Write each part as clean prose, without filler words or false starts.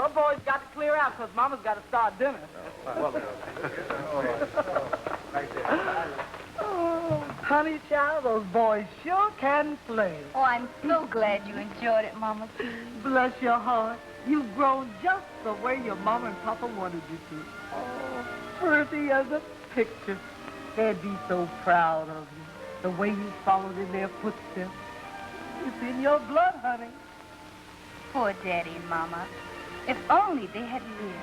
Your boys got to clear out because Mama's got to start dinner. Oh, honey child, those boys sure can play. Oh, I'm so glad you enjoyed it, Mama Key. Bless your heart. You've grown just the way your Mama and Papa wanted you to. Oh, pretty as a picture. They'd be so proud of you. The way you followed in their footsteps. It's in your blood, honey. Poor Daddy and Mama. If only they had lived.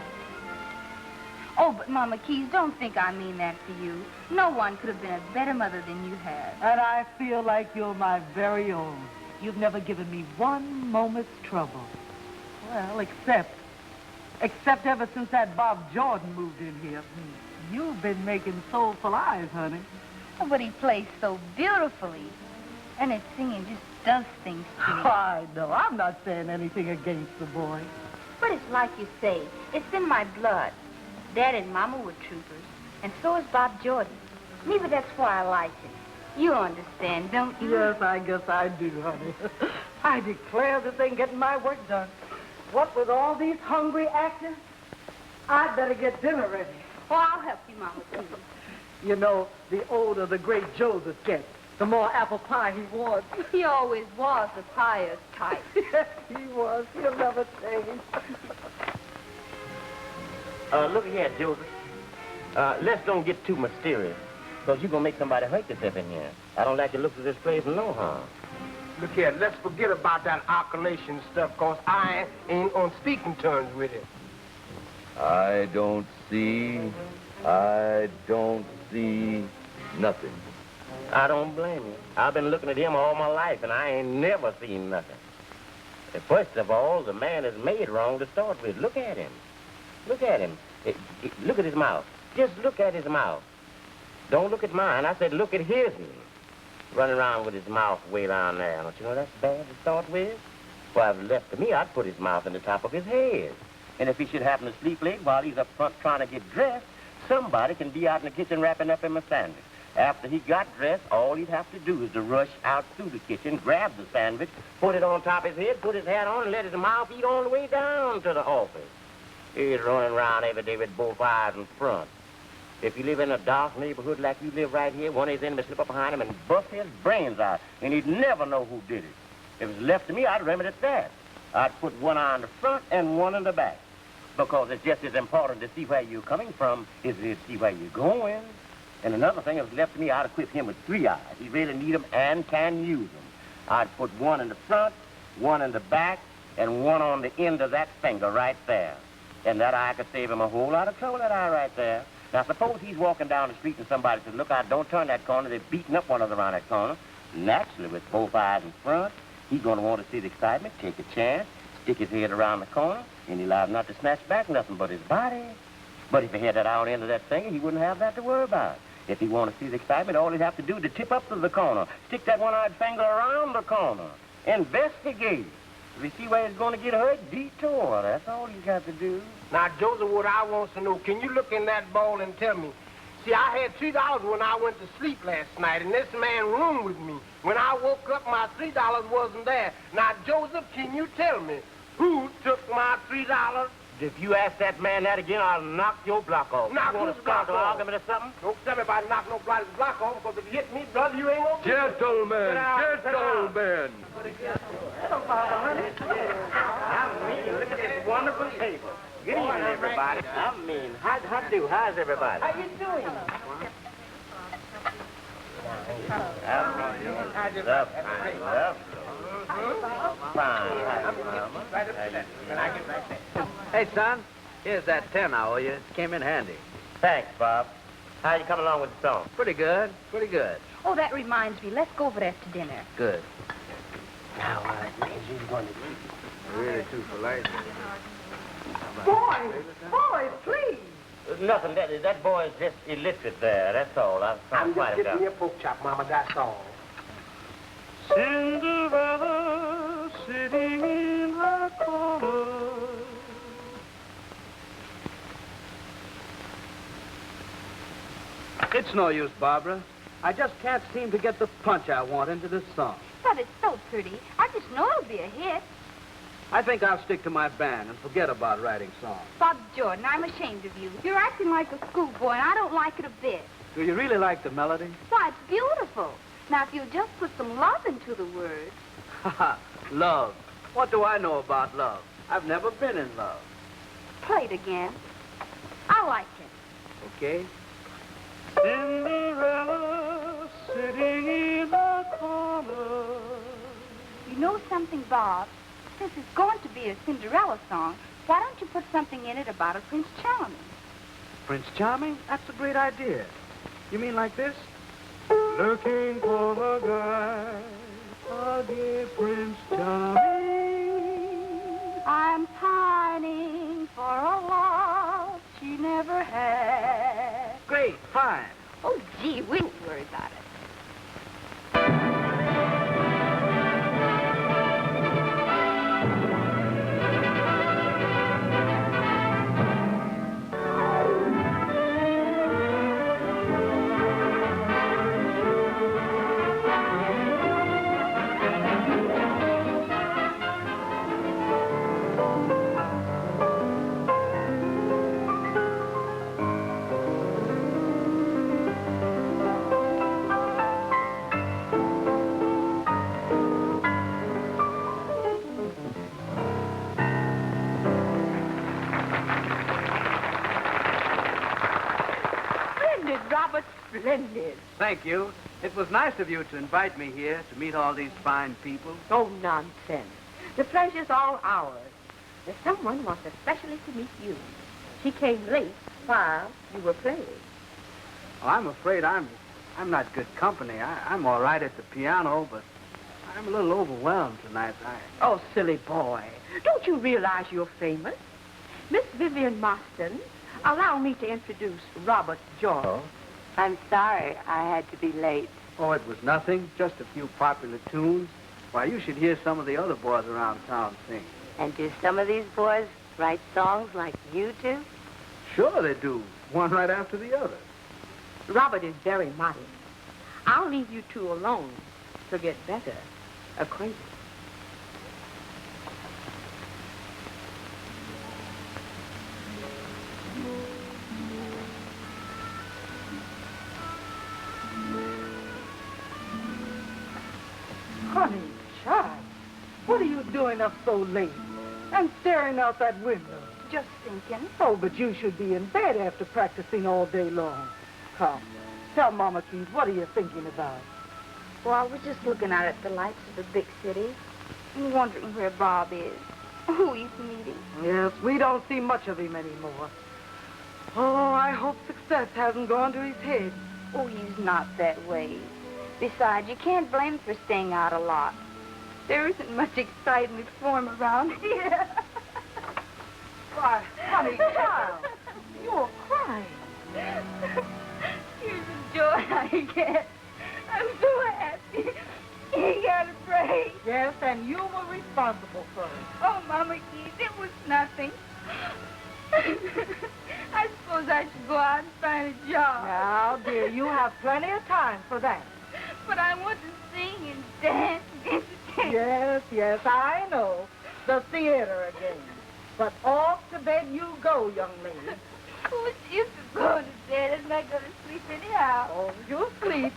Oh, but Mama Keys, don't think I mean that for you. No one could have been a better mother than you have. And I feel like you're my very own. You've never given me one moment's trouble. Well, except ever since that Bob Jordan moved in here. You've been making soulful eyes, honey. Oh, but he plays so beautifully. And his singing just does things to me. I know. I'm not saying anything against the boy. But it's like you say. It's in my blood. Dad and Mama were troopers. And so is Bob Jordan. Maybe that's why I like him. You understand, don't you? Yes, I guess I do, honey. I declare this ain't getting my work done. What with all these hungry actors? I'd better get dinner ready. Oh, I'll help you, Mama Key. You know, the older the great Joseph gets, the more apple pie he wants. He always was the pious type. Yes, he was. He'll never change. Look here, Joseph. Let's don't get too mysterious, because you're going to make somebody hurt themselves in here. I don't like the looks of this place no harm. Look here, let's forget about that oscillation stuff, because I ain't on speaking terms with it. I don't see nothing. I don't blame you. I've been looking at him all my life, and I ain't never seen nothing. First of all, the man is made wrong to start with. Look at him. Look at him. Look at his mouth. Just look at his mouth. Don't look at mine. I said look at his. Running around with his mouth way down there. Don't you know that's bad to start with? Well, if it left to me, I'd put his mouth in the top of his head. And if he should happen to sleep late while he's up front trying to get dressed, somebody can be out in the kitchen wrapping up him a sandwich. After he got dressed, all he'd have to do is to rush out through the kitchen, grab the sandwich, put it on top of his head, put his hat on, and let his mouth eat all the way down to the office. He's running around every day with both eyes in front. If you live in a dark neighborhood like you live right here, one of his enemies slip up behind him and bust his brains out, and he'd never know who did it. If it was left to me, I'd remedy that. I'd put one eye in the front and one in the back, because it's just as important to see where you're coming from as it is to see where you're going. And another thing, if it was left to me, I'd equip him with 3 eyes. He really need them and can use them. I'd put one in the front, one in the back, and one on the end of that finger right there. And that eye could save him a whole lot of trouble, that eye right there. Now, suppose he's walking down the street and somebody says, look out, don't turn that corner. They're beating up one another around that corner. Naturally, with both eyes in front, he's going to want to see the excitement, take a chance, stick his head around the corner, and he'll have not to snatch back nothing but his body. But if he had that out end of that finger, he wouldn't have that to worry about. If he wanted to see the excitement, all he'd have to do is to tip up to the corner, stick that one-eyed finger around the corner, investigate. If you see where he's going to get hurt, detour. That's all he's got to do. Now, Joseph, what I want to know, can you look in that ball and tell me? See, I had $3 when I went to sleep last night, and this man roomed with me. When I woke up, my $3 wasn't there. Now, Joseph, can you tell me who took my $3? If you ask that man that again, I'll knock your block off. Knock you want to start an argument or something? Don't tell me about knocking no block off, because if you hit me, brother, you ain't gonna be... Gentlemen, gentlemen. I mean, look at this wonderful table. Good evening, everybody. I mean, how's everybody? How you doing? Hey, son, here's that 10 I owe you. It came in handy. Thanks, Bob. How you coming along with the song? Pretty good, pretty good. Oh, that reminds me. Let's go over there after dinner. Good. Now, you're going to... Really too polite. Boys, please. There's nothing. That boy is just illiterate there. That's all. I'm I'm just quite getting me a pork chop, Mama, that's all. Cinderella sitting in her corner. It's no use, Barbara. I just can't seem to get the punch I want into this song. But it's so pretty. I just know it'll be a hit. I think I'll stick to my band and forget about writing songs. Bob Jordan, I'm ashamed of you. You're acting like a schoolboy, and I don't like it a bit. Do you really like the melody? Why, it's beautiful. Now, if you'll just put some love into the words. Haha, love. What do I know about love? I've never been in love. Play it again. I like it. Okay? Cinderella sitting in the corner. You know something, Bob? Since it's going to be a Cinderella song, why don't you put something in it about a Prince Charming? Prince Charming? That's a great idea. You mean like this? Looking for the guy, a dear Prince Charming. I'm pining for a love she never had. Great, fine. Oh, gee, we don't worry about it. Splendid. Thank you. It was nice of you to invite me here to meet all these fine people. Oh, nonsense. The pleasure's all ours. There's someone wants especially to meet you. She came late while you were playing. Oh, I'm afraid I'm not good company. I'm all right at the piano, but I'm a little overwhelmed tonight. Oh, silly boy. Don't you realize you're famous? Miss Vivian Marston, allow me to introduce Robert George. Oh? I'm sorry I had to be late. Oh, it was nothing. Just a few popular tunes. Why, you should hear some of the other boys around town sing. And do some of these boys write songs like you do? Sure they do. One right after the other. Robert is very modest. I'll leave you two alone to get better acquainted. Honey, child, what are you doing up so late and staring out that window? Just thinking. Oh, but you should be in bed after practicing all day long. Come, tell Mama Keith, what are you thinking about? Well, I was just looking out at the lights of the big city and wondering where Bob is, who he's meeting. Yes, we don't see much of him anymore. Oh, I hope success hasn't gone to his head. Oh, he's not that way. Besides, you can't blame him for staying out a lot. There isn't much excitement for him around here. Why, honey, child, you're crying. Here's the joy I get. I'm so happy. He got a break. Yes, and you were responsible for it. Oh, Mama Keith, it was nothing. I suppose I should go out and find a job. Now, dear, you have plenty of time for that. But I want to sing and dance and Yes, yes, I know. The theater again. But off to bed you go, young lady. Who's used to go to bed and not go to sleep anyhow? Oh, you'll sleep.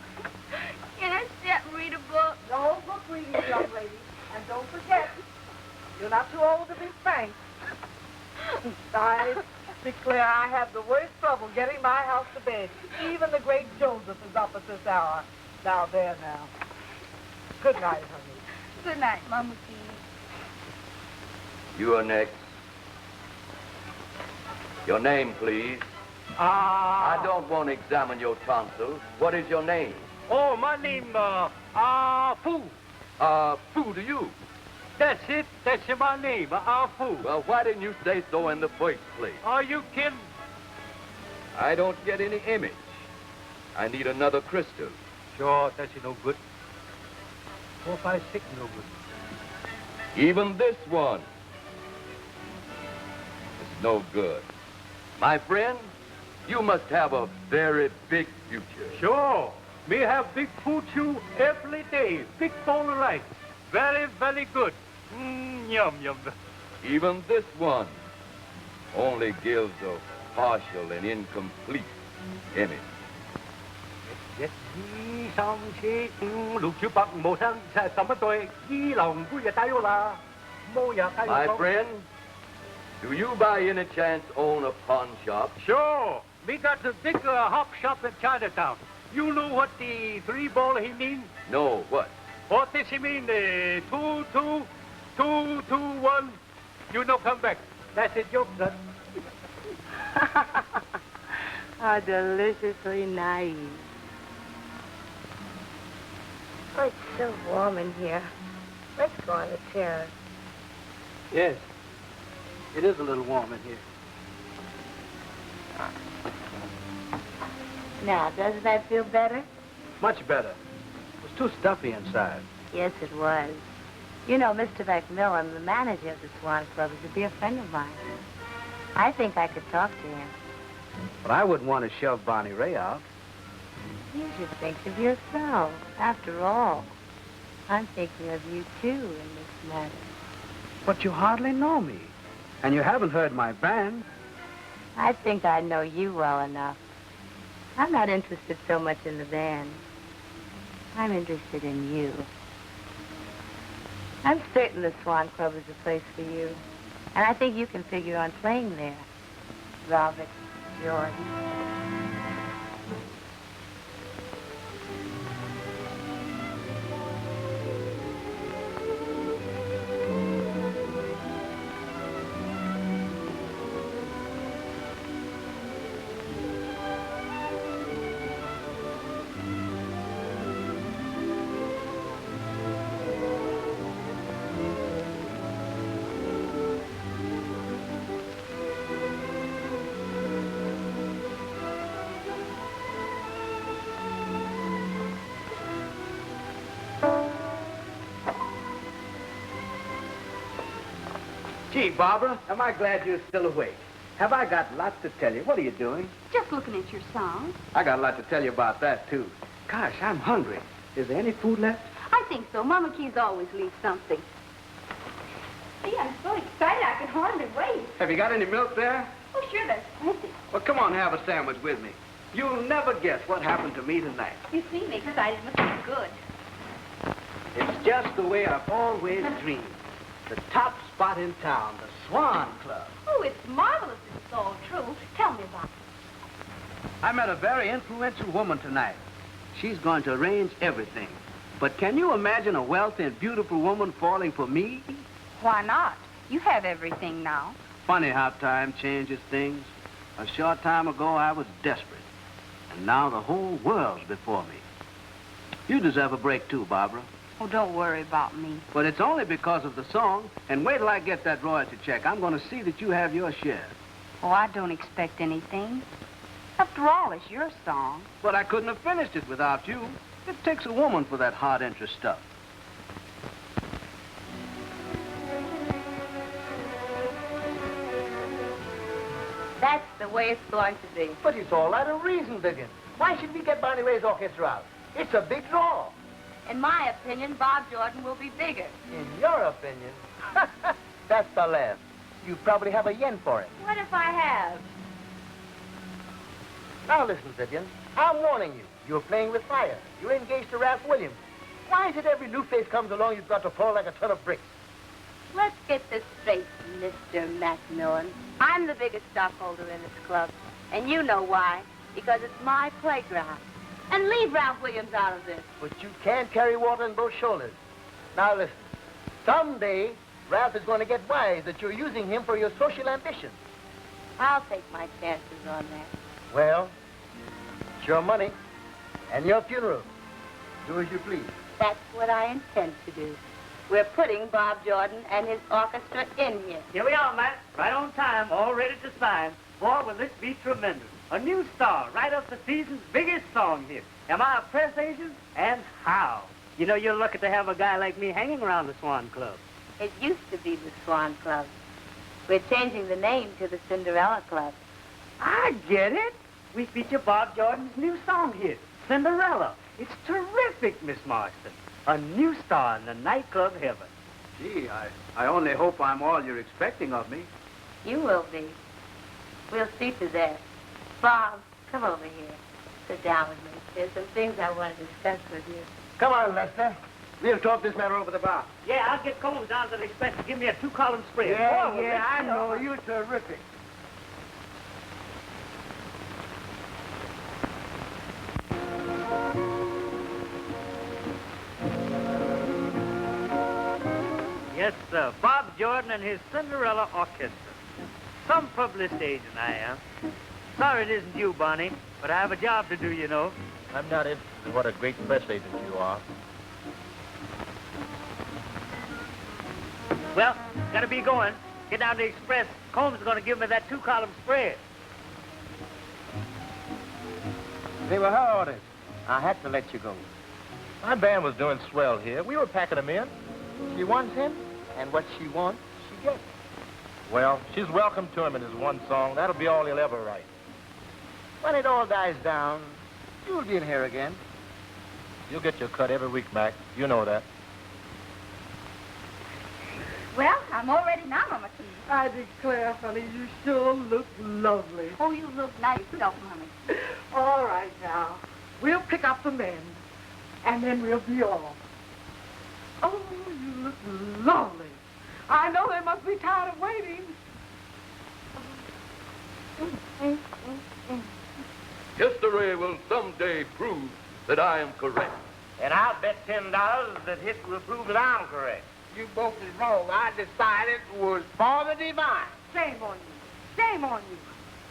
Can I sit and read a book? No book reading, young lady. And don't forget, you're not too old to be spanked. I declare I have the worst trouble getting my house to bed. Even the great Joseph is up at this hour. Now, there now. Good night, honey. Good night, Mama Keith. You are next. Your name, please. I don't want to examine your tonsils. What is your name? Oh, my name, Fu. Fu to you. That's it. That's my name, Fu. Well, why didn't you say so in the first place? Are you kidding? I don't get any image. I need another crystal. Sure, that's no good. 4, 5, 6, no good. Even this one is no good. My friend, you must have a very big future. Sure. Me have big future every day. Big bowl of rice. Very, very good. Yum, yum. Even this one only gives a partial and incomplete image. Yes, y song chi lục chữ bạc màu sang sẽ tấm tôi y lòng vui ya tayo la. Mo ya tayo. My friend, do you by any chance own a pawn shop? Sure. We got a big hop shop in Chinatown. You know what the 3-ball he mean? No, what? What does he mean? 2, 2, 2, 2, 1. You know, come back. That's a joke, son. How deliciously naive. Oh, it's so warm in here. Let's go on the terrace. Yes. It is a little warm in here. Now, doesn't that feel better? Much better. It was too stuffy inside. Yes, it was. You know, Mr. McMillan, the manager of the Swan Club, is a dear friend of mine. I think I could talk to him. But I wouldn't want to shove Bonnie Ray out. You should think of yourself. After all, I'm thinking of you, too, in this matter. But you hardly know me. And you haven't heard my band. I think I know you well enough. I'm not interested so much in the band. I'm interested in you. I'm certain the Swan Club is a place for you. And I think you can figure on playing there. Robert Jordan. Gee, Barbara, am I glad you're still awake. Have I got lots to tell you? What are you doing? Just looking at your song. I got a lot to tell you about that, too. Gosh, I'm hungry. Is there any food left? I think so. Mama Keys always leaves something. Gee, I'm so excited I can hardly wait. Have you got any milk there? Oh, sure, there's plenty. Well, come on, have a sandwich with me. You'll never guess what happened to me tonight. You see me excited must be good. It's just the way I've always dreamed. The top spot in town, the Swan Club. Oh, it's marvelous if it's all true. Tell me about it. I met a very influential woman tonight. She's going to arrange everything. But can you imagine a wealthy and beautiful woman falling for me? Why not? You have everything now. Funny how time changes things. A short time ago, I was desperate. And now the whole world's before me. You deserve a break, too, Barbara. Oh, don't worry about me. But it's only because of the song. And wait till I get that royalty check. I'm going to see that you have your share. Oh, I don't expect anything. After all, it's your song. But I couldn't have finished it without you. It takes a woman for that hard interest stuff. That's the way it's going to be. But it's all out of reason, Vivian. Why should we get Bonnie Ray's orchestra out? It's a big draw. In my opinion, Bob Jordan will be bigger. In your opinion? That's the laugh. You probably have a yen for it. What if I have? Now listen, Vivian. I'm warning you. You're playing with fire. You're engaged to Ralph Williams. Why is it every new face comes along you've got to fall like a ton of bricks? Let's get this straight, Mr. Macmillan. I'm the biggest stockholder in this club. And you know why. Because it's my playground. And leave Ralph Williams out of this. But you can't carry water on both shoulders. Now listen. Someday, Ralph is going to get wise that you're using him for your social ambitions. I'll take my chances on that. Well, it's your money and your funeral. Do as you please. That's what I intend to do. We're putting Bob Jordan and his orchestra in here. Here we are, Matt. Right on time, all ready to sign. Boy, will this be tremendous. A new star, right up the season's biggest song here. Am I a press agent? And how? You know, you're lucky to have a guy like me hanging around the Swan Club. It used to be the Swan Club. We're changing the name to the Cinderella Club. I get it. We feature Bob Jordan's new song here, Cinderella. It's terrific, Miss Marston. A new star in the nightclub heaven. Gee, I only hope I'm all you're expecting of me. You will be. We'll see to that. Bob, come over here. Sit down with me. There's some things I want to discuss with you. Come on, Lester. We'll talk this matter over the bar. Yeah, I'll get Combs down to the Express to give me a 2-column spread. Yeah, I know. You're terrific. Yes, sir. Bob Jordan and his Cinderella Orchestra. Some publicity agent I am. Sorry it isn't you, Bonnie, but I have a job to do, you know. I'm not interested in what a great press agent you are. Well, gotta be going. Get down to the Express. Combs is gonna give me that 2-column spread. They were her orders. I had to let you go. My band was doing swell here. We were packing them in. She wants him, and what she wants, she gets. Well, she's welcome to him in his one song. That'll be all he'll ever write. When it all dies down, you'll be in here again. You'll get your cut every week, Mac. You know that. Well, I'm all ready now, Mama Keys. I declare, honey, you sure look lovely. Oh, you look nice yourself, Mommy. All right, now. We'll pick up the men, and then we'll be off. Oh, you look lovely. I know they must be tired of waiting. History will someday prove that I am correct. And I'll bet $10 that history will prove that I'm correct. You both is wrong. I decided it was for the divine. Shame on you. Shame on you.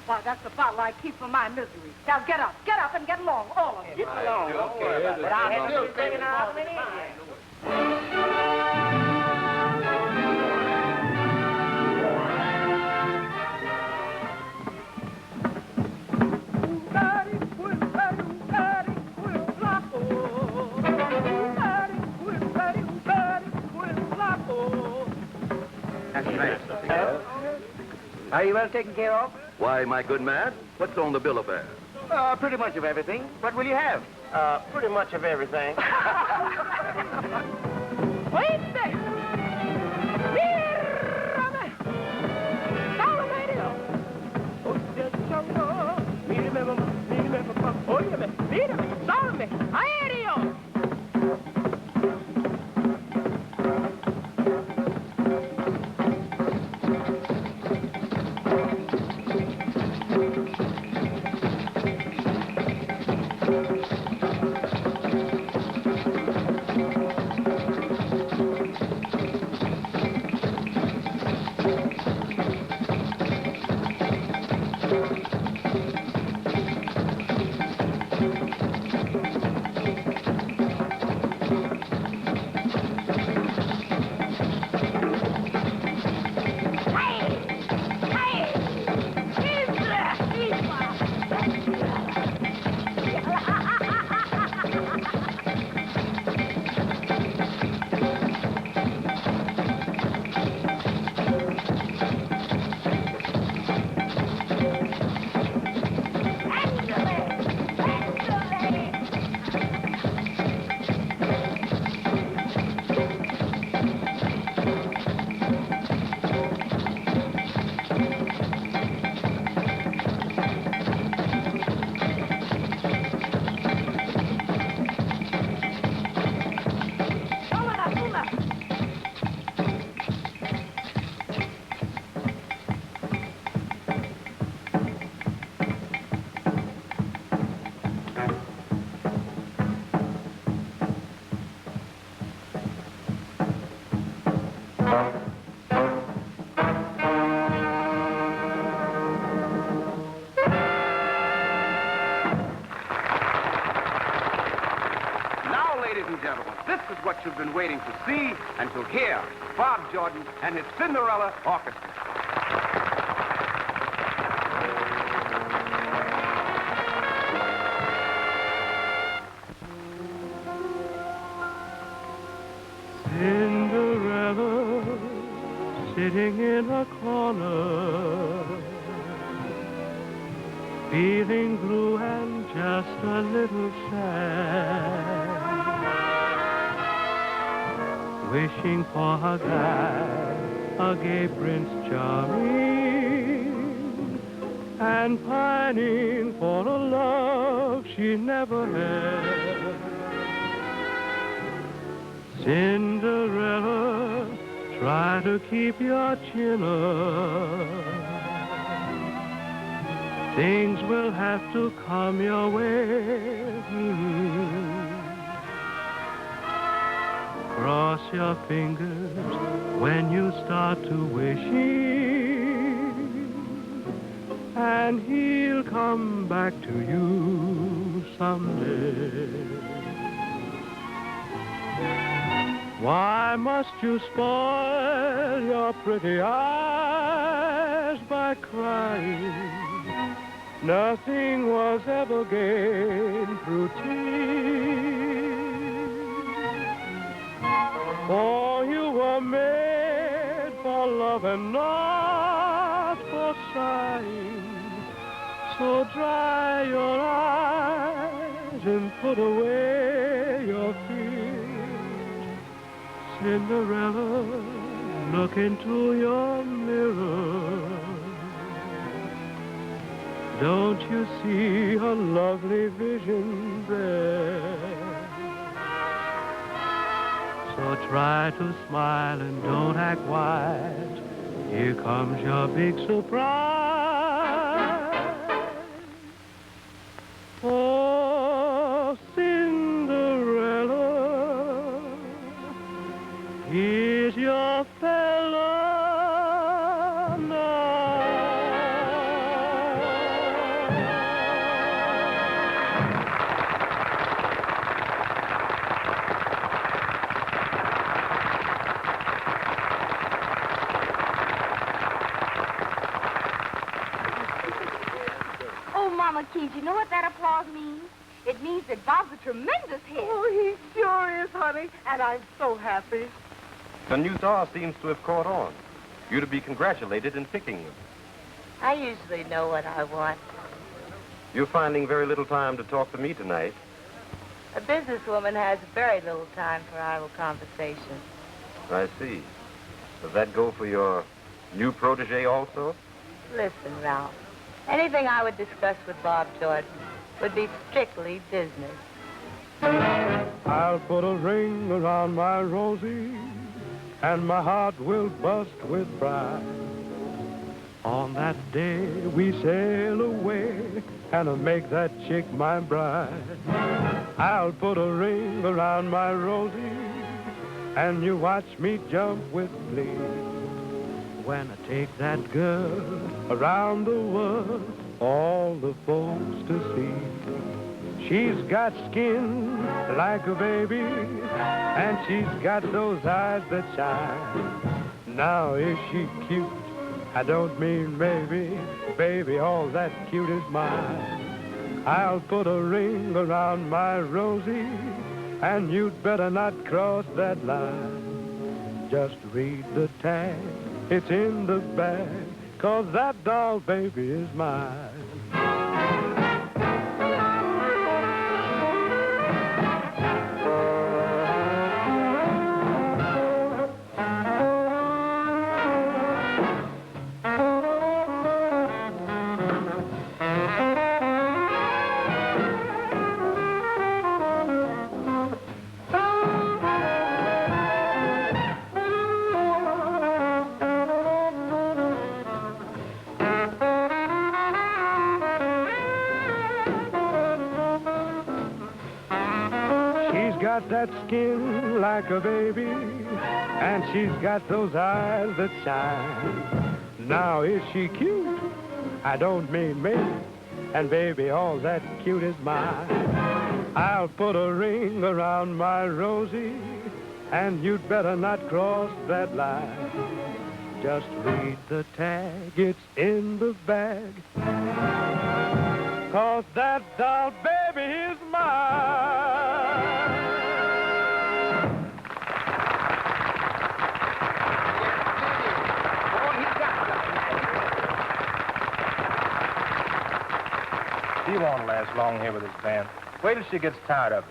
Why, that's the bottle I keep for my misery. Now get up and get along, all of you. Get along, don't worry about it. But I had to singing out many Are you well taken care of? Why, my good man, what's on the bill of fare? Pretty much of everything. What will you have? pretty much of everything. Wait a second. What you've been waiting to see and to hear. Bob Jordan and his Cinderella Orchestra. Cinderella sitting in a corner, feeling blue and just a little sad. wishing for a guy, a gay Prince Charming, and pining for a love she never had. Cinderella, try to keep your chin up. Things will have to come your way. Cross your fingers when you start to wishing, and he'll come back to you someday. Why must you spoil your pretty eyes by crying? Nothing was ever gained through tears. For you were made for love and not for sighing. So dry your eyes and put away your fears. Cinderella, look into your mirror. Don't you see a lovely vision there? So try to smile and don't act wise. Here comes your big surprise. Oh, Cinderella, here's your fella now. Mama Keys, you know what that applause means? It means that Bob's a tremendous hit. Oh, he sure is, honey, and I'm so happy. The new star seems to have caught on. You're to be congratulated in picking them. I usually know what I want. You're finding very little time to talk to me tonight. A businesswoman has very little time for idle conversation. I see. Does that go for your new protege also? Listen, Ralph. Anything I would discuss with Bob Jordan would be strictly business. I'll put a ring around my Rosie, and my heart will bust with pride. On that day we sail away, and I'll make that chick my bride. I'll put a ring around my Rosie, and you watch me jump with glee. When I take that girl around the world, all the folks to see. She's got skin like a baby, and she's got those eyes that shine. Now is she cute? I don't mean maybe, baby, all that cute is mine. I'll put a ring around my Rosie, and you'd better not cross that line. Just read the tag. It's in the bag, 'cause that doll baby is mine. Got that skin like a baby, and she's got those eyes that shine. Now is she cute? I don't mean me, and baby, all that cute is mine. I'll put a ring around my Rosie, and you'd better not cross that line. Just read the tag, it's in the bag, 'cause that doll baby is mine. He won't last long here with his band. Wait till she gets tired of it.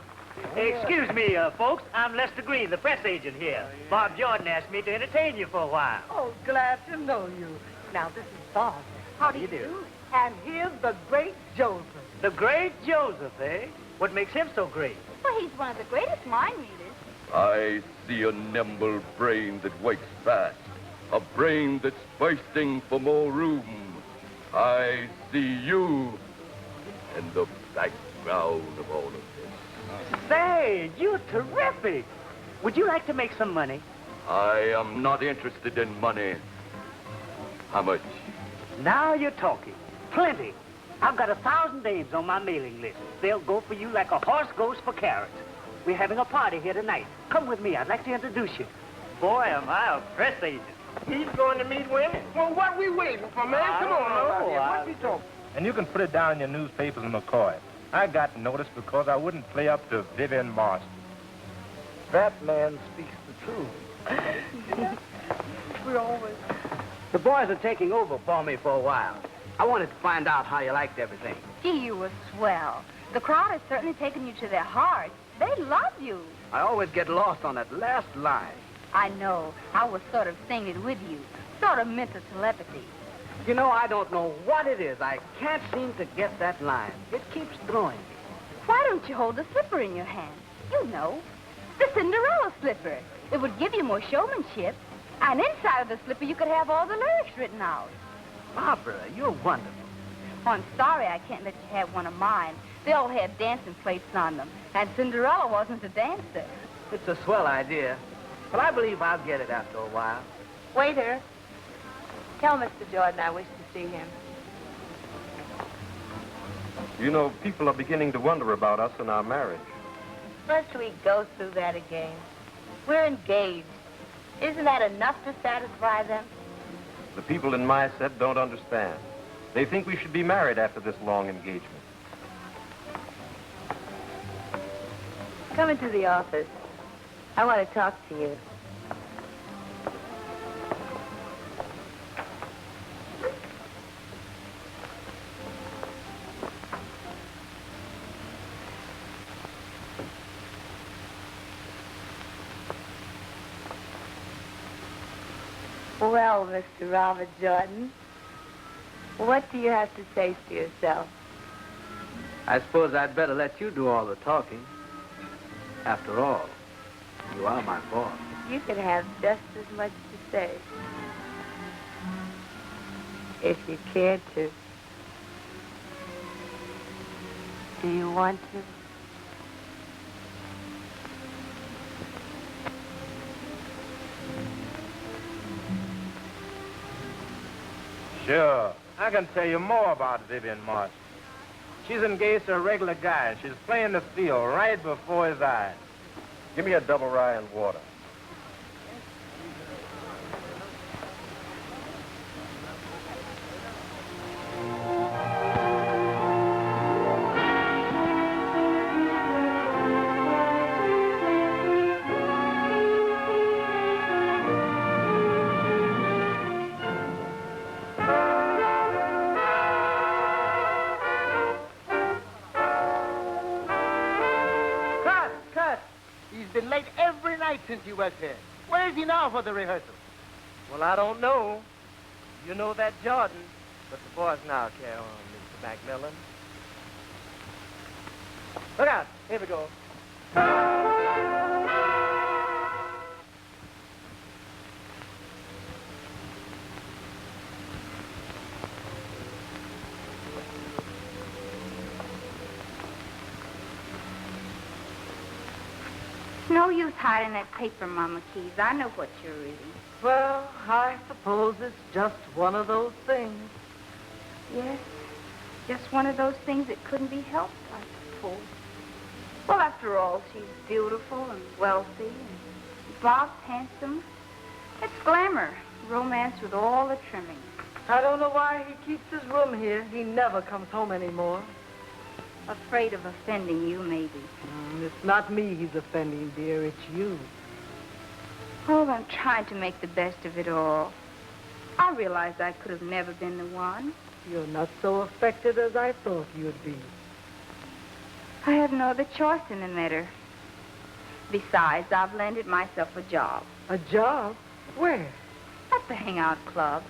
Excuse me, folks. I'm Lester Green, the press agent here. Bob Jordan asked me to entertain you for a while. Oh, glad to know you. Now, this is Bob. How do you do? And here's the great Joseph. The great Joseph, eh? What makes him so great? Well, he's one of the greatest mind readers. I see a nimble brain that wakes fast, a brain that's bursting for more room. I see you in the background of all of this. Say, you're terrific. Would you like to make some money? I am not interested in money. How much? Now you're talking. Plenty. I've got 1,000 names on my mailing list. They'll go for you like a horse goes for carrots. We're having a party here tonight. Come with me. I'd like to introduce you. Boy, am I a press agent. He's going to meet women. Well, what we waiting for, man? Come on, what we talking? And you can put it down in your newspapers in McCoy. I got noticed because I wouldn't play up to Vivian Marston. That man speaks the truth. We always... The boys are taking over for me for a while. I wanted to find out how you liked everything. Gee, you were swell. The crowd has certainly taken you to their hearts. They love you. I always get lost on that last line. I know. I was sort of singing it with you. Sort of mental telepathy. You know, I don't know what it is. I can't seem to get that line. It keeps throwing me. Why don't you hold the slipper in your hand? You know, the Cinderella slipper. It would give you more showmanship. And inside of the slipper, you could have all the lyrics written out. Barbara, you're wonderful. Oh, I'm sorry I can't let you have one of mine. They all have dancing plates on them. And Cinderella wasn't a dancer. It's a swell idea. But I believe I'll get it after a while. Waiter, tell Mr. Jordan I wish to see him. You know, people are beginning to wonder about us and our marriage. Must we go through that again? We're engaged. Isn't that enough to satisfy them? The people in my set don't understand. They think we should be married after this long engagement. Come into the office. I want to talk to you. Well, Mr. Robert Jordan, what do you have to say for yourself? I suppose I'd better let you do all the talking. After all, you are my boss. You can have just as much to say. If you care to. Do you want to? Sure. I can tell you more about Vivian Marston. She's engaged to a regular guy, and she's playing the field right before his eyes. Give me a double rye and water. Since you was here. Where is he now for the rehearsal? Well, I don't know. You know that Jordan. But the boys now carry on, Mr. Macmillan. Look out. Here we go. No use hiding that paper, Mama Keys. I know what you're reading. Well, I suppose it's just one of those things. Yes, just one of those things that couldn't be helped, I suppose. Well, after all, she's beautiful and wealthy, and Bob's handsome. It's glamour, romance with all the trimmings. I don't know why he keeps his room here. He never comes home anymore. Afraid of offending you, maybe. It's not me he's offending, dear. It's you. Oh, I'm trying to make the best of it all. I realized I could have never been the one. You're not so affected as I thought you'd be. I have no other choice in the matter. Besides, I've landed myself a job. A job? Where? At the Hangout Club.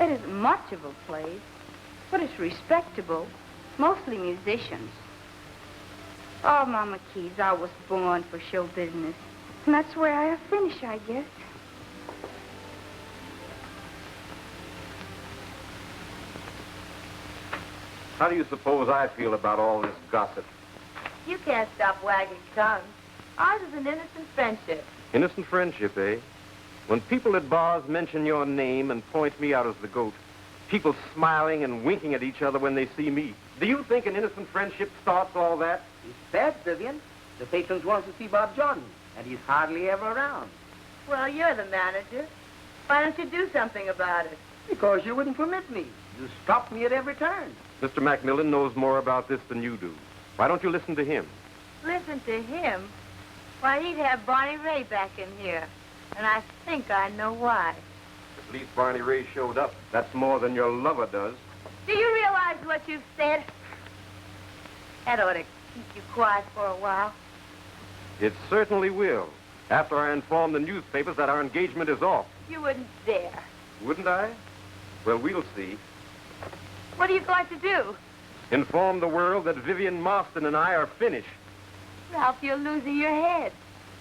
It isn't much of a place, but it's respectable. Mostly musicians. Oh, Mama Keys, I was born for show business. And that's where I have finished, I guess. How do you suppose I feel about all this gossip? You can't stop wagging tongues. Ours is an innocent friendship. Innocent friendship, eh? When people at bars mention your name and point me out as the goat, people smiling and winking at each other when they see me, do you think an innocent friendship starts all that? It's bad, Vivian. The patrons want to see Bob Jordan, and he's hardly ever around. Well, you're the manager. Why don't you do something about it? Because you wouldn't permit me. You stopped me at every turn. Mr. Macmillan knows more about this than you do. Why don't you listen to him? Listen to him? Why, he'd have Barney Ray back in here. And I think I know why. At least Barney Ray showed up. That's more than your lover does. Do you realize what you've said? That ought to keep you quiet for a while. It certainly will. After I inform the newspapers that our engagement is off. You wouldn't dare. Wouldn't I? Well, we'll see. What are you going to do? Inform the world that Vivian Marston and I are finished. Ralph, you're losing your head.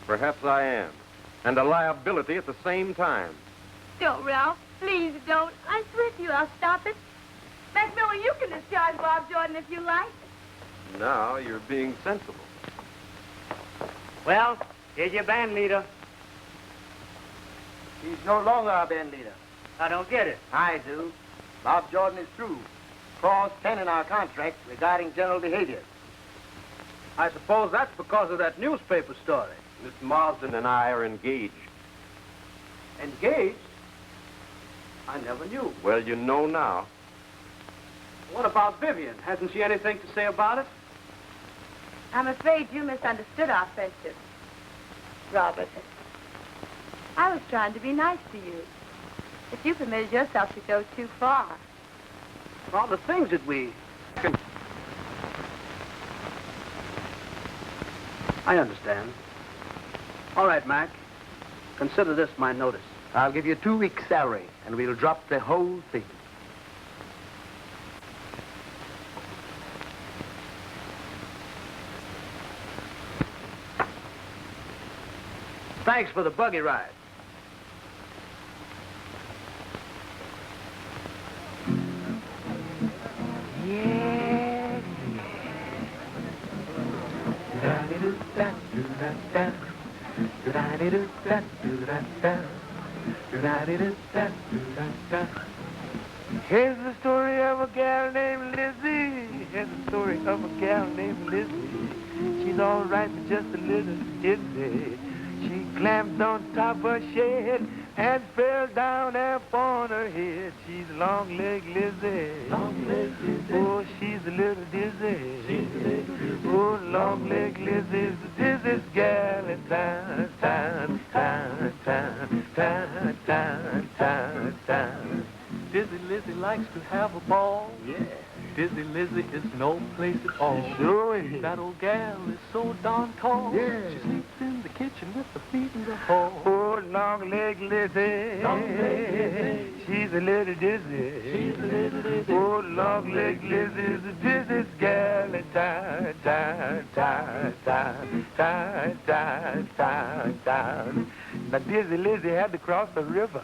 Perhaps I am. And a liability at the same time. Don't, Ralph. Please don't. I swear to you, I'll stop it. Macmillan, you can discharge Bob Jordan if you like. Now you're being sensible. Well, here's your band leader. He's no longer our band leader. I don't get it. I do. Bob Jordan is through. Clause 10 in our contract regarding general behavior. I suppose that's because of that newspaper story. Miss Marsden and I are engaged. Engaged? I never knew. Well, you know now. What about Vivian? Hasn't she anything to say about it? I'm afraid you misunderstood our friendship, Robert. I was trying to be nice to you. But you permitted yourself to go too far. All the things that we... I understand. All right, Mac. Consider this my notice. I'll give you 2 weeks' salary, and we'll drop the whole thing. Thanks for the buggy ride. Yeah. Here's the story of a gal named Lizzie. Here's the story of a gal named Lizzie. She's all right, but just a little dizzy. She climbed on top of a shed and fell down upon her head. She's long-legged Lizzie. Long-legged Lizzie. Oh, she's a little dizzy. She's a little dizzy. Oh, long-legged Lizzie's the dizziest gal in town, town, town, town, town, town, town, town. Dizzy Lizzie likes to have a ball. Yeah. Dizzy Lizzie is no place at all. Sure is. That old gal is so darn tall. Yeah. She sleeps in the kitchen with the feet in the hall. Oh, long-legged Lizzie. Long-legged Lizzie. She's a little dizzy. She's a little dizzy. Oh, long-legged Lizzie's the dizziest gal in town, town, town, town, town, town, town, town. Now, Dizzy Lizzie had to cross the river.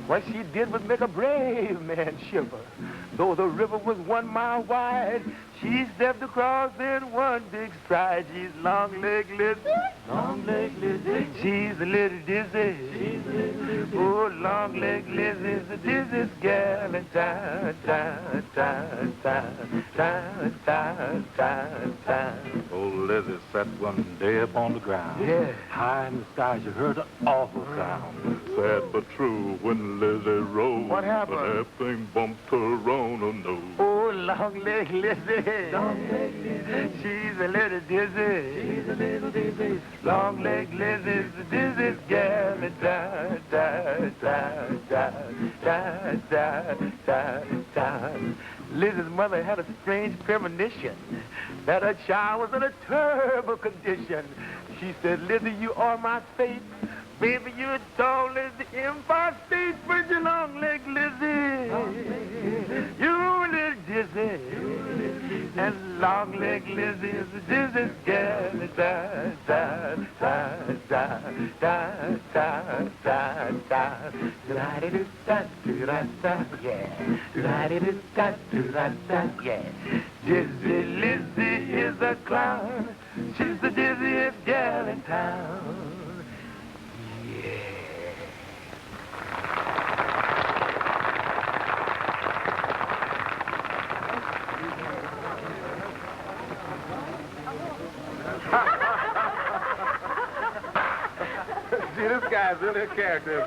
What she did was make a brave man shiver. Though the river was 1 mile wide, she stepped across in one big stride. She's long-legged Lizzie. Long-legged Lizzie. She's a little dizzy. She's a little dizzy. Oh, long-legged Lizzie's the dizziest gal in town, town, town, town, town, town, town, town. Old Lizzie sat one day upon the ground. Yeah. High in the sky, she heard an awful sound. Sad but true, when Lizzie rose, What happened? that thing bumped her on her nose. Oh, long-legged Lizzie. Long-legged Lizzie. She's a little dizzy. She's a little dizzy. Long-legged Lizzie's the dizziest gal in town, town, town, town, town, town, town, town. Lizzie's mother had a strange premonition that her child was in a terrible condition. She said, Lizzie, you are my fate. Baby, you're tall as the Empire State Bridge, long leg Lizzie. You little dizzy. And long leg Lizzie is the dizziest gal. Da, da, da, da, da, da, da, da. Da-da-da-da-da-da, yeah. Da-da-da-da-da-da, yeah. Dizzy Lizzie is a clown. She's the dizziest gal in town. See, this guy's really a character.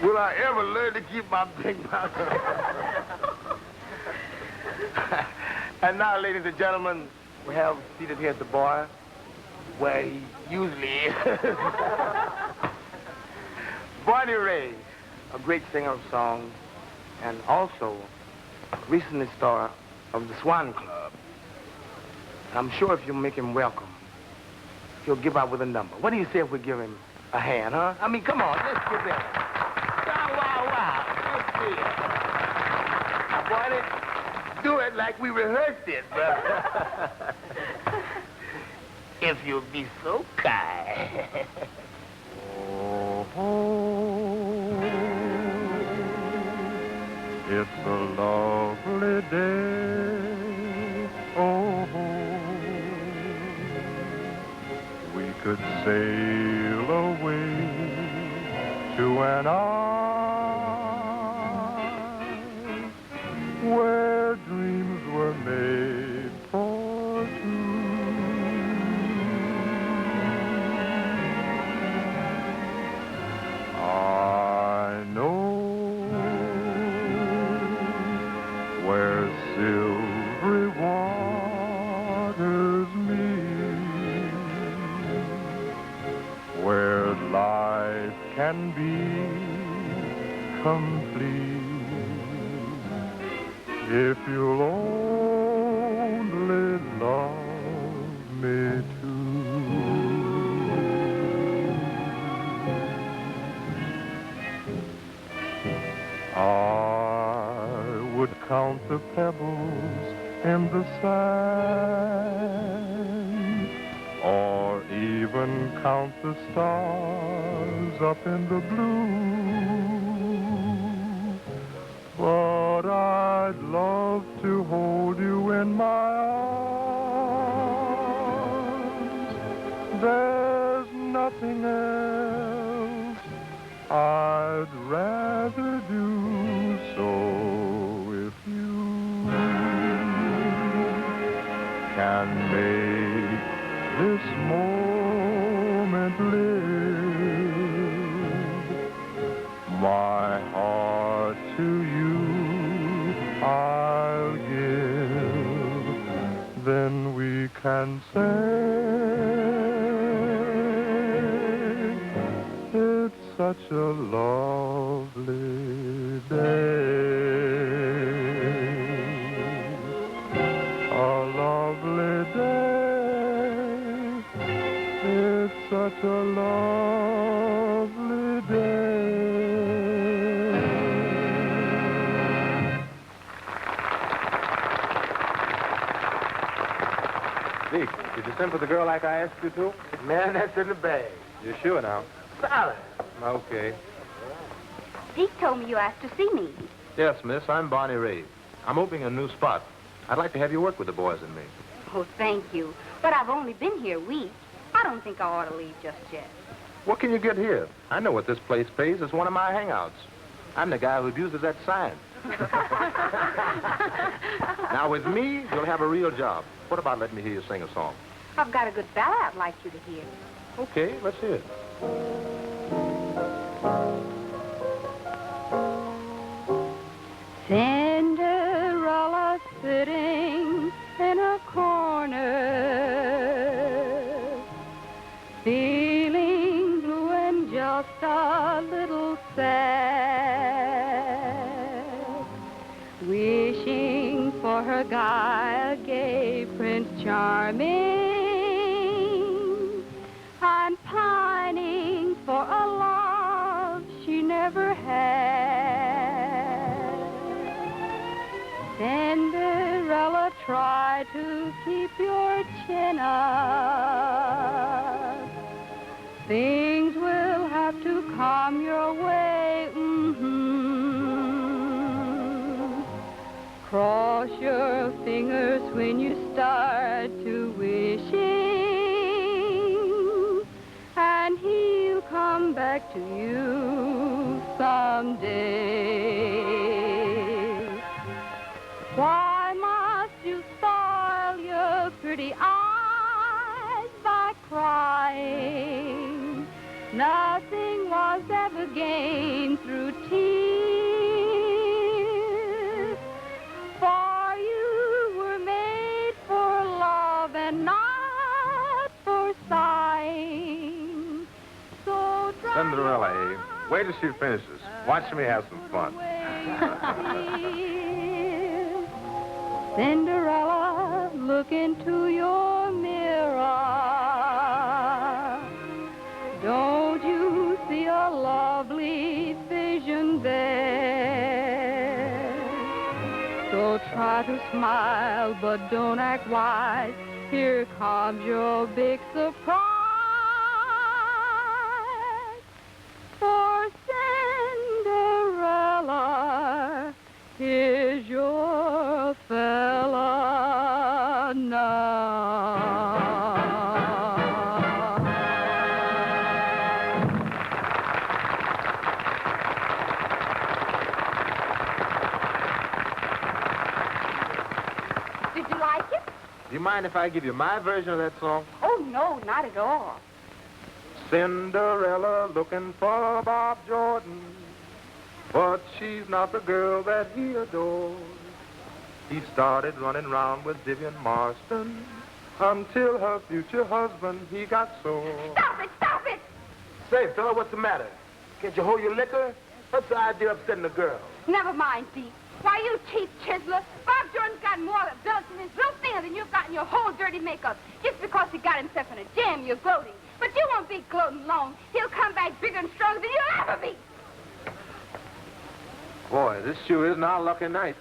Will I ever learn to keep my big mouth? And now, ladies and gentlemen, we have seated here at the bar where he usually is. Barney Ray, a great singer of songs, and also recently star of the Swan Club. I'm sure if you make him welcome, he'll give out with a number. What do you say if we give him a hand, huh? I mean, come on, let's give that. Wow. Let's see it. Now, Barney, do it like we rehearsed it, brother. If you'll be so kind. It's a lovely day. Oh, we could sail away to an isle where dreams were made for two. I know where silvery waters meet, where life can be complete if you'll only love me too. I would count the pebbles in the sand, or even count the stars up in the blue. But I'd love to hold you in my arms. There's nothing else I'd rather do. So if you can make this moment live, my heart to you I'll give, then we can say it's such a lovely day. A lovely day. It's such a lovely day. Deek, did you send for the girl like I asked you to? Man, that's in the bag. You sure now? Solid. Okay. Deek told me you asked to see me. Yes, miss, I'm Barney Ray. I'm opening a new spot. I'd like to have you work with the boys and me. Oh, thank you. But I've only been here a week. I don't think I ought to leave just yet. What can you get here? I know what this place pays. It's one of my hangouts. I'm the guy who abuses that sign. Now, with me, you'll have a real job. What about letting me hear you sing a song? I've got a good ballad I'd like you to hear. Okay, let's hear it. Cinderella sitting in a corner, feeling blue and just a little sad, wishing for her guy, a gay prince charming. I'm pining for a love she never had. Cinderella, try to keep your chin up. Things will have to come your way. Cross your fingers when you start to wishing, and he'll come back to you someday. Why must you spoil your pretty eyes by crying? Nothing was ever gained through tears. For you were made for love and not for sighing. So Cinderella, Abe. Wait till she finishes. Watch me have some fun. Cinderella, look into your mirror. Don't you see a lovely vision there? So try to smile, but don't act wise. Here comes your big surprise. For Cinderella, here's your fella now. Did you like it? Do you mind if I give you my version of that song? Oh, no, not at all. Cinderella looking for Bob Jordan, but she's not the girl that he adores. He started running around with Vivian Marston until her future husband, he got sore. Stop it, stop it! Say, fella, what's the matter? Can't you hold your liquor? What's the idea of upsetting the girl? Never mind, Deek. Why, you cheap chiseler. Bob Jordan's got more ability in his real finger than you've got in your whole dirty makeup. Just because he got himself in a jam, you're gloating. But you won't be gloating long. He'll come back bigger and stronger than you'll ever be. Boy, this sure is our lucky night.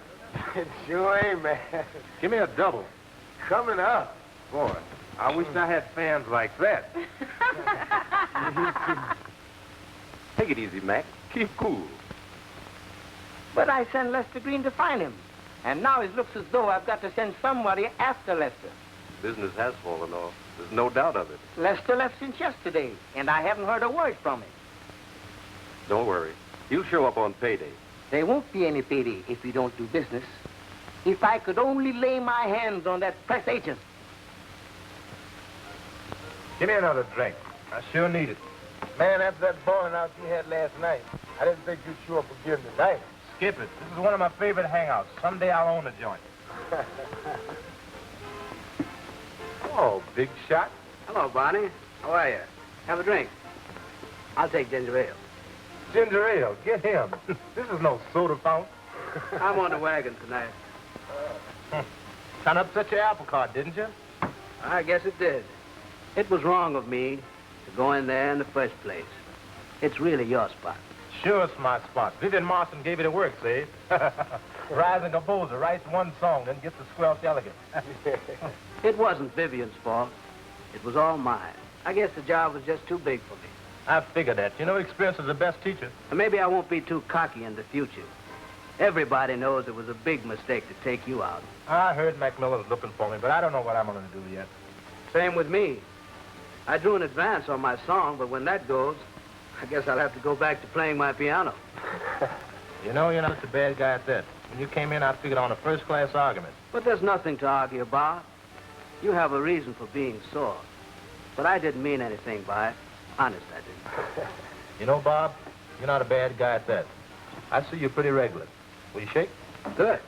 It sure ain't, man. Give me a double. Coming up. Boy, I wish I had fans like that. Take it easy, Mac. Keep cool. But I sent Lester Green to find him. And now it looks as though I've got to send somebody after Lester. Business has fallen off. There's no doubt of it. Lester left since yesterday, and I haven't heard a word from him. Don't worry. He'll show up on payday. There won't be any payday if we don't do business. If I could only lay my hands on that press agent. Give me another drink. I sure need it. Man, after that bowling out you had last night, I didn't think you'd show up again tonight. Skip it. This is one of my favorite hangouts. Someday I'll own a joint. Oh, big shot. Hello, Barney. How are you? Have a drink. I'll take ginger ale. Ginger ale. Get him. This is no soda fountain. I'm on the wagon tonight. Trying to upset your apple cart, didn't you? I guess it did. It was wrong of me to go in there in the first place. It's really your spot. Sure, it's my spot. Vivian Marston gave you the work, see? Rising composer writes one song, then gets the squelch elegant. It wasn't Vivian's fault. It was all mine. I guess the job was just too big for me. I figured that. You know, experience is the best teacher. And maybe I won't be too cocky in the future. Everybody knows it was a big mistake to take you out. I heard Macmillan's looking for me, but I don't know what I'm going to do yet. Same with me. I drew an advance on my song, but when that goes, I guess I'll have to go back to playing my piano. You know, you're not such a bad guy at that. When you came in, I figured on a first-class argument. But there's nothing to argue about. You have a reason for being sore. But I didn't mean anything by it. Honest, I didn't. You know, Bob, you're not a bad guy at that. I see you pretty regular. Will you shake? Good.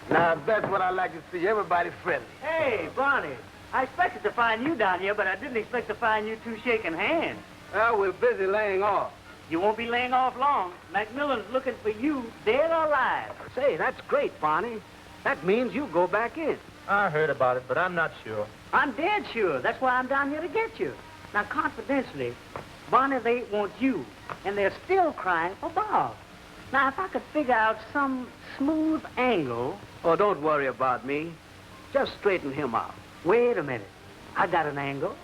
Now, that's what I like to see. Everybody friendly. Hey, Barney, I expected to find you down here, but I didn't expect to find you two shaking hands. Well, we're busy laying off. You won't be laying off long. Macmillan's looking for you, dead or alive. Say, that's great, Barney. That means you go back in. I heard about it, but I'm not sure. I'm dead sure. That's why I'm down here to get you. Now, confidentially, Bonnie, they want you, and they're still crying for Bob. Now, if I could figure out some smooth angle... Oh, don't worry about me. Just straighten him out. Wait a minute. I got an angle.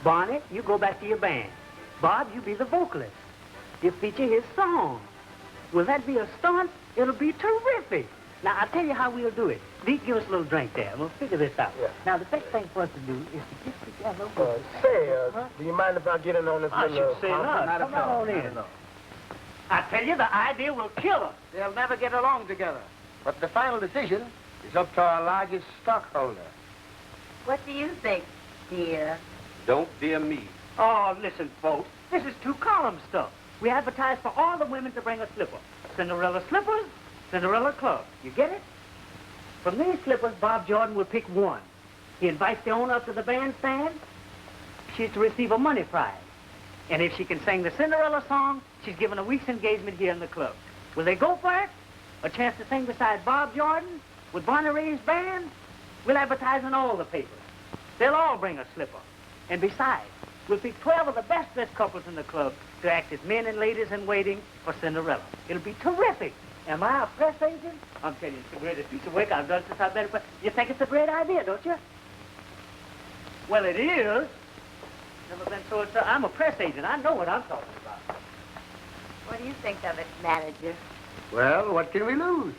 Bonnie, you go back to your band. Bob, you be the vocalist. You feature his song. Will that be a stunt? It'll be terrific. Now, I'll tell you how we'll do it. Deek, give us a little drink there, and we'll figure this out. Yeah. Now, the best thing for us to do is to get together... Do you mind if I get in on this I little... should say not. Come on in. I tell you, the idea will kill us. They'll never get along together. But the final decision is up to our largest stockholder. What do you think, dear? Don't dear me. Oh, listen, folks. This is two-column stuff. We advertise for all the women to bring a slipper. Cinderella slippers, Cinderella club. You get it? From these slippers, Bob Jordan will pick one. He invites the owner up to the bandstand. She's to receive a money prize. And if she can sing the Cinderella song, she's given a week's engagement here in the club. Will they go for it? A chance to sing beside Bob Jordan with Bonnie Ray's band? We'll advertise in all the papers. They'll all bring a slipper. And besides, we'll pick 12 of the best-dressed couples in the club to act as men and ladies in waiting for Cinderella. It'll be terrific. Am I a press agent? I'm telling you, it's the greatest piece of work I've done since I've been a press. You think it's a great idea, don't you? Well, it is. Never been so... I'm a press agent. I know what I'm talking about. What do you think of it, manager? Well, what can we lose?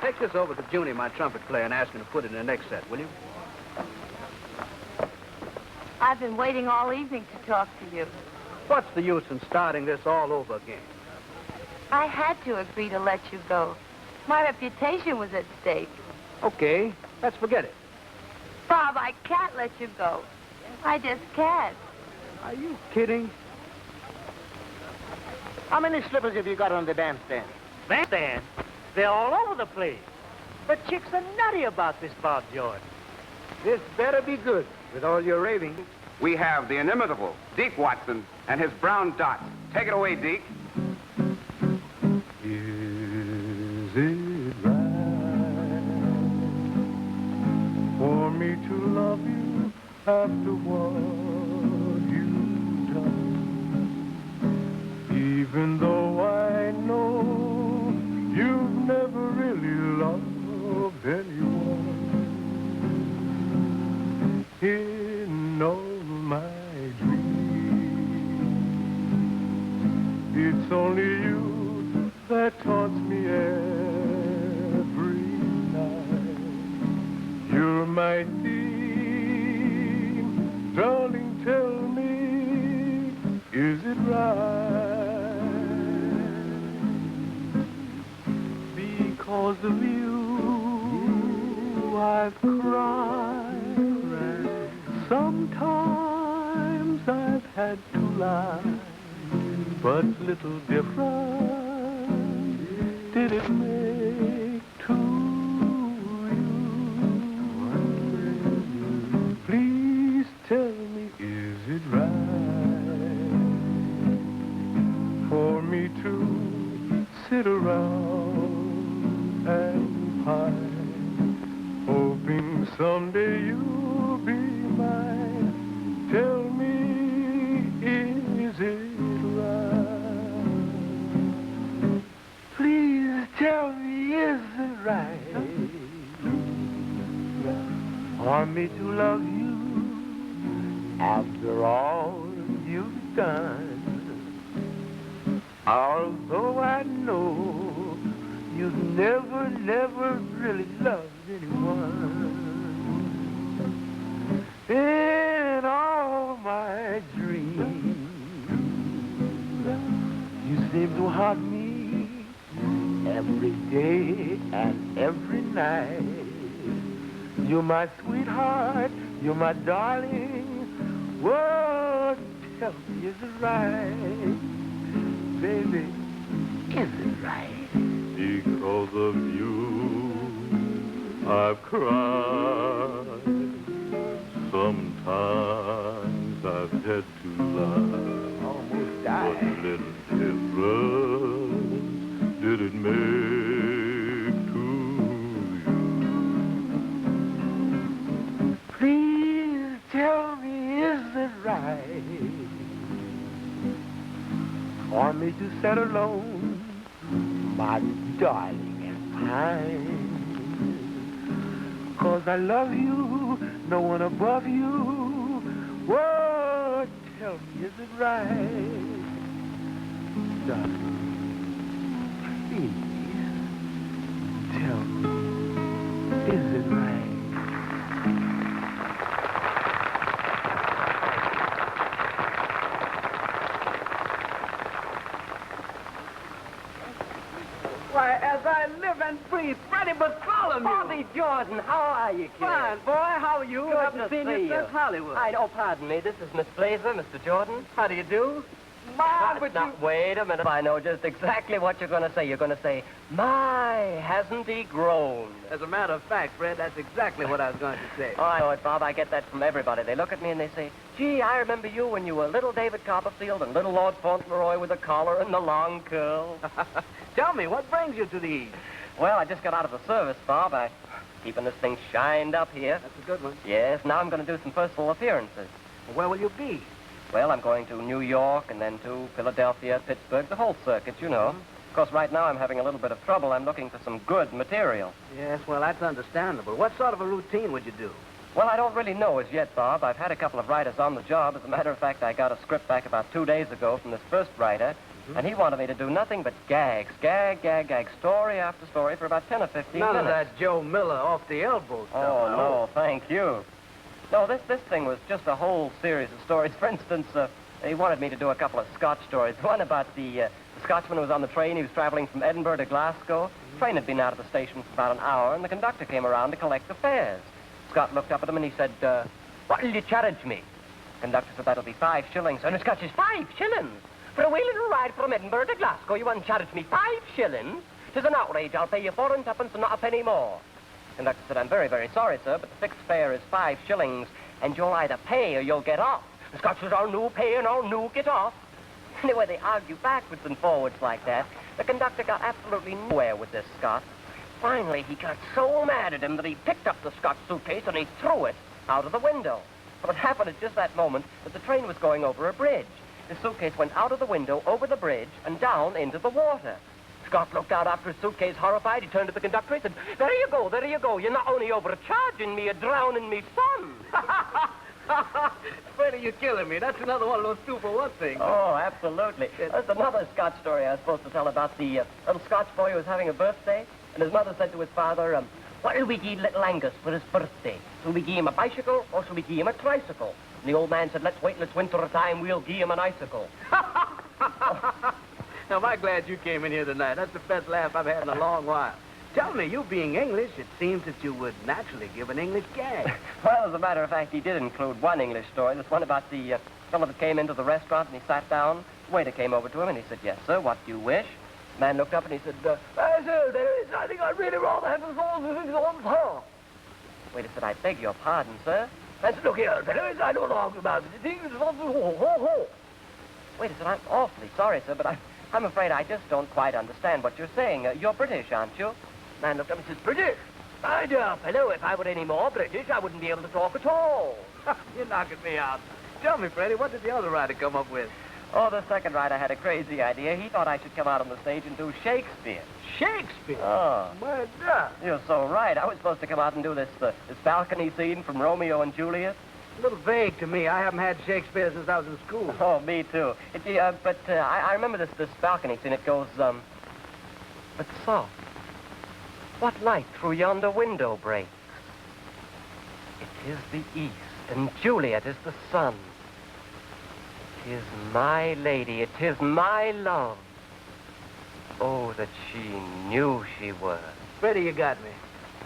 Take this over to Junie, my trumpet player, and ask him to put it in the next set, will you? I've been waiting all evening to talk to you. What's the use in starting this all over again? I had to agree to let you go. My reputation was at stake. Okay, let's forget it. Bob, I can't let you go. I just can't. Are you kidding? How many slippers have you got on the bandstand? Bandstand? They're all over the place. The chicks are nutty about this Bob Jordan. This better be good with all your raving. We have the inimitable Deek Watson and his brown dots. Take it away, Deek. Is it right for me to love you after what you've done? Even though I know you've never really loved anyone. In all my dreams, it's only you that taunts me every night. You're my theme, darling, tell me, is it right? Because of you, I've cried. Sometimes I've had to lie, but little difference did it make to you. Please tell me, is it right for me to sit around and pine, hoping someday you'll be mine? Tell me, is it right? Please tell me, is it right for me to love you after all you've done? Although I know you've never really loved anyone. In all my dreams, you seem to haunt me every day and every night. You're my sweetheart, you're my darling. Whoa, tell me, is it right? Baby, is it right? Because of you, I've cried. Sometimes I've had to lie. Almost died. What little difference did it make to you? Please tell me, is it right for me to sit alone, my darling, and pine? 'Cause I love you, no one above you. Whoa, tell me, is it right? Darling, please, tell me, is it right? Why, as I live and breathe, Freddie Bartholomew. Bobby Jordan, how are you, kid? Fine, boy. How are you? Good Haven't to seen see you since Hollywood. I know, pardon me. This is Miss Blazer, Mr. Jordan. How do you do? My, but now, wait a minute. I know just exactly what you're going to say. You're going to say, my, hasn't he grown? As a matter of fact, Fred, that's exactly what I was going to say. Oh, I know it, Bob. I get that from everybody. They look at me and they say, gee, I remember you when you were little David Copperfield and little Lord Fauntleroy with the collar and the long curl. Tell me, what brings you to the East? Well, I just got out of the service, Bob. I'm keeping this thing shined up here. That's a good one. Yes, now I'm going to do some personal appearances. Well, where will you be? Well, I'm going to New York and then to Philadelphia, Pittsburgh, the whole circuit, you know. Of course, right now I'm having a little bit of trouble. I'm looking for some good material. Yes, well, that's understandable. What sort of a routine would you do? Well, I don't really know as yet, Bob. I've had a couple of writers on the job. As a matter of fact, I got a script back about 2 days ago from this first writer, and he wanted me to do nothing but gags. Gag, story after story for about 10 or 15 None minutes. of that Joe Miller off the elbow stuff. Oh, no, thank you. No, this thing was just a whole series of stories. For instance, he wanted me to do a couple of Scotch stories. One about the Scotsman who was on the train. He was traveling from Edinburgh to Glasgow, Train had been out of the station for about an hour, and the conductor came around to collect the fares. Scott looked up at him and he said, what'll you charge me? Conductor said, that'll be 5 shillings. And Scott says, 5 shillings? For a wee little ride from Edinburgh to Glasgow, you want to charge me 5 shillings? 'Tis an outrage. I'll pay you 4 and 2pence and not a penny more. Conductor said, I'm very, very sorry, sir, but the fixed fare is 5 shillings, and you'll either pay or you'll get off. And Scott says, I'll no pay and I'll no get off. Anyway, they argue backwards and forwards like that. The conductor got absolutely nowhere with this Scott. Finally, he got so mad at him that he picked up the Scott's suitcase and he threw it out of the window. But it happened at just that moment that the train was going over a bridge. The suitcase went out of the window, over the bridge, and down into the water. Scott looked out after his suitcase, horrified. He turned to the conductor and said, there you go, there you go. You're not only overcharging me, you're drowning me son. Freddie, you're killing me. That's another one of those 2-for-1 things. Oh, absolutely. There's another Scotch story I was supposed to tell about the little Scotch boy who was having a birthday. And his mother said to his father, what'll we give little Angus for his birthday? Shall we give him a bicycle or shall we give him a tricycle? And the old man said, let's wait till it's winter time, we'll give him an icicle. Now, am I glad you came in here tonight? That's the best laugh I've had in a long while. Tell me, you being English, it seems that you would naturally give an English gag. Well, as a matter of fact, he did include one English story. This one about the fellow that came into the restaurant and he sat down. The waiter came over to him and he said, yes, sir, what do you wish? The man looked up and he said, sir, there is, I think I'd really rather have the sauce on top. Waiter said, I beg your pardon, sir. I said, look here, fellows, I don't argue about it. The thing is, Waiter said, I'm awfully sorry, sir, but I'm afraid I just don't quite understand what you're saying. You're British, aren't you? The man looked up and says, British? My dear fellow, if I were any more British, I wouldn't be able to talk at all. You're knocking me out. Tell me, Freddie, what did the other writer come up with? Oh, the second writer had a crazy idea. He thought I should come out on the stage and do Shakespeare. Shakespeare? Oh. My God. You're so right. I was supposed to come out and do this balcony scene from Romeo and Juliet. A little vague to me. I haven't had Shakespeare since I was in school. Oh, me too. I remember this balcony scene. It goes, but soft. What light through yonder window breaks? It is the east, and Juliet is the sun. It is my lady, it is my love. Oh, that she knew she was. Freddie, you got me.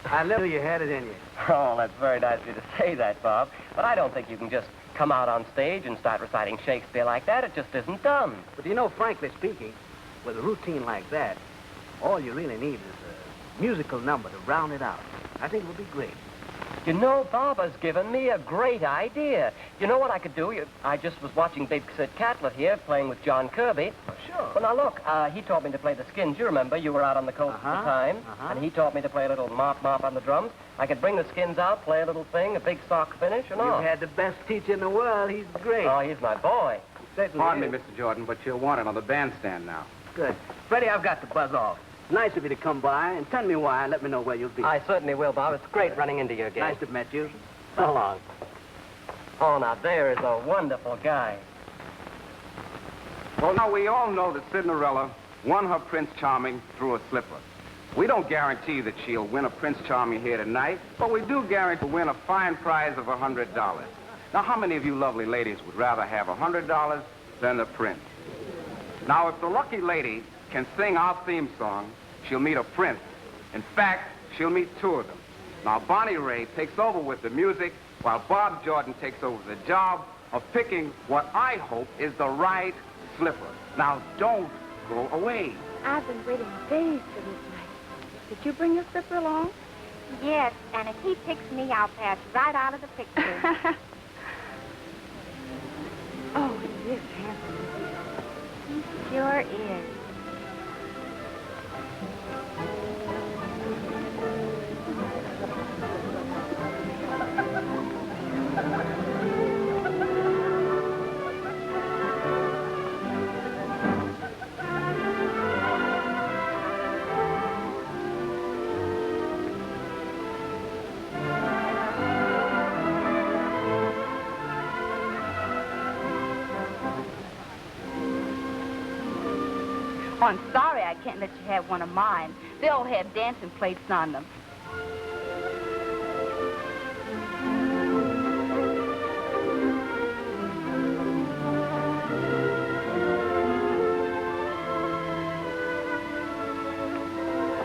I never knew you had it in you. Oh, that's very nice of you to say that, Bob. But I don't think you can just come out on stage and start reciting Shakespeare like that. It just isn't done. But you know, frankly speaking, with a routine like that, all you really need is a musical number to round it out. I think it would be great. You know, Bob has given me a great idea. You know what I could do? I just was watching Big Sid Catlett here playing with John Kirby. Oh, sure. Well, now, look, he taught me to play the skins. You remember, you were out on the coast at the time. And he taught me to play a little mop on the drums. I could bring the skins out, play a little thing, a big sock finish, and all. You've had the best teacher in the world. He's great. Oh, he's my boy. Pardon me, Mr. Jordan, but you're wanted on the bandstand now. Good. Freddie, I've got to buzz off. Nice of you to come by and tell me why and let me know where you'll be. I certainly will, Bob. It's great running into you again. Nice to have met you. So long. Oh, now there is a wonderful guy. Well, now, we all know that Cinderella won her Prince Charming through a slipper. We don't guarantee that she'll win a Prince Charming here tonight, but we do guarantee to win a fine prize of $100. Now, how many of you lovely ladies would rather have $100 than the prince? Now, if the lucky lady can sing our theme song, she'll meet a prince. In fact, she'll meet 2 of them. Now, Bonnie Ray takes over with the music, while Bob Jordan takes over the job of picking what I hope is the right slipper. Now, don't go away. I've been waiting days for this night. Did you bring your slipper along? Yes, and if he picks me, I'll pass right out of the picture. Oh, he is handsome. He sure is. Oh, I'm sorry I can't let you have one of mine. They all have dancing plates on them.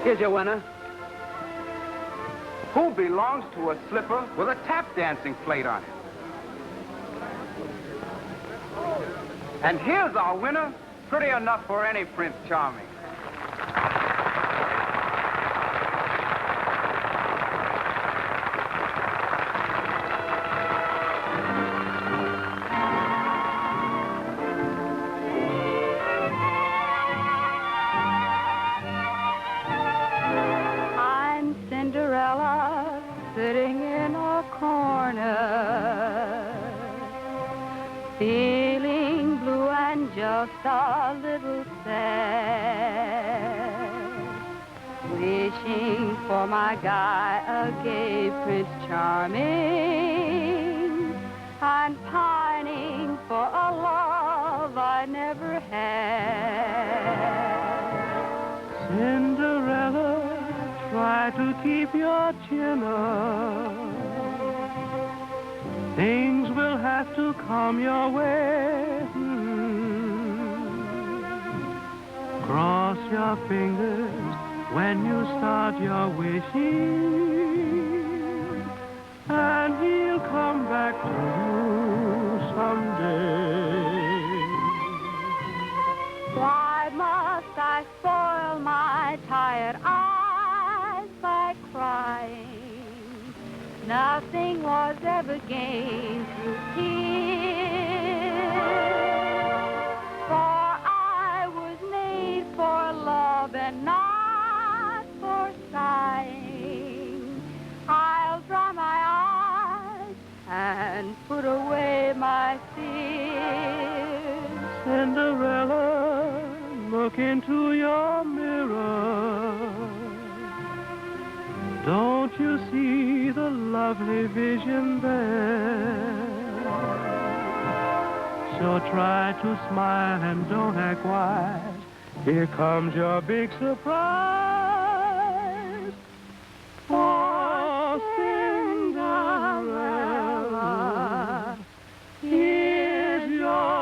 Here's your winner. Who belongs to a slipper with a tap dancing plate on it? And here's our winner, pretty enough for any Prince Charming. I'm Cinderella, sitting in a corner, feeling blue and just a little sad, wishing for my guy, a gay Prince Charming, and pining for a love I never had. Cinderella, try to keep your chin up. Things will have to come your way. Cross your fingers when you start your wishing, and he'll come back to you someday. Why must I spoil my tired eyes by crying? Nothing was ever gained through tears, for I was made for love and not for sighing. I'll dry my eyes and put away my fears. Cinderella, look into your mirror. Don't you see the lovely vision there? So try to smile and don't act wise. Here comes your big surprise. For Cinderella, here's your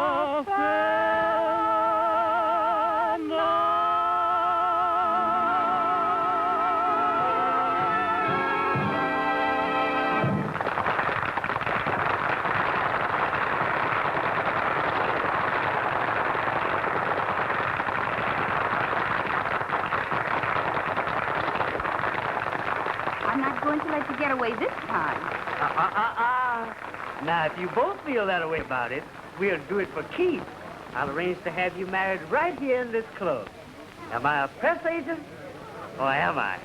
get away this time. Now, if you both feel that way about it, we'll do it for keeps. I'll arrange to have you married right here in this club. Am I a press agent, or am I?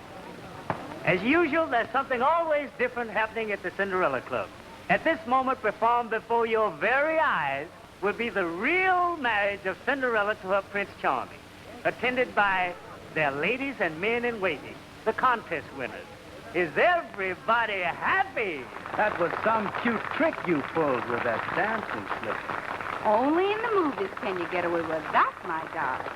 As usual, there's something always different happening at the Cinderella Club. At this moment, performed before your very eyes, will be the real marriage of Cinderella to her Prince Charming, attended by their ladies and men in waiting, the contest winners. Is everybody happy? That was some cute trick you pulled with that dancing slipper. Only in the movies can you get away with that, my darling.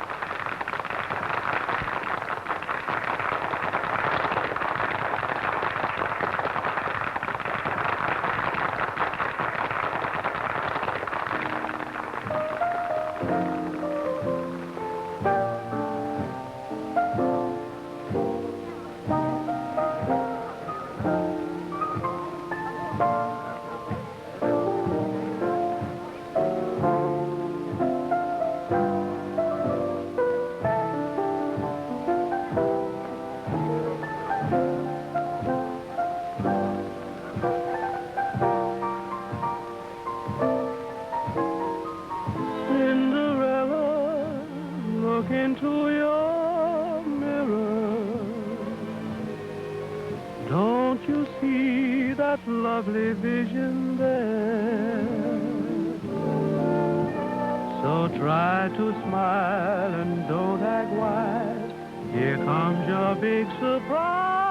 Lovely vision there. So try to smile and don't act wise. Here comes your big surprise.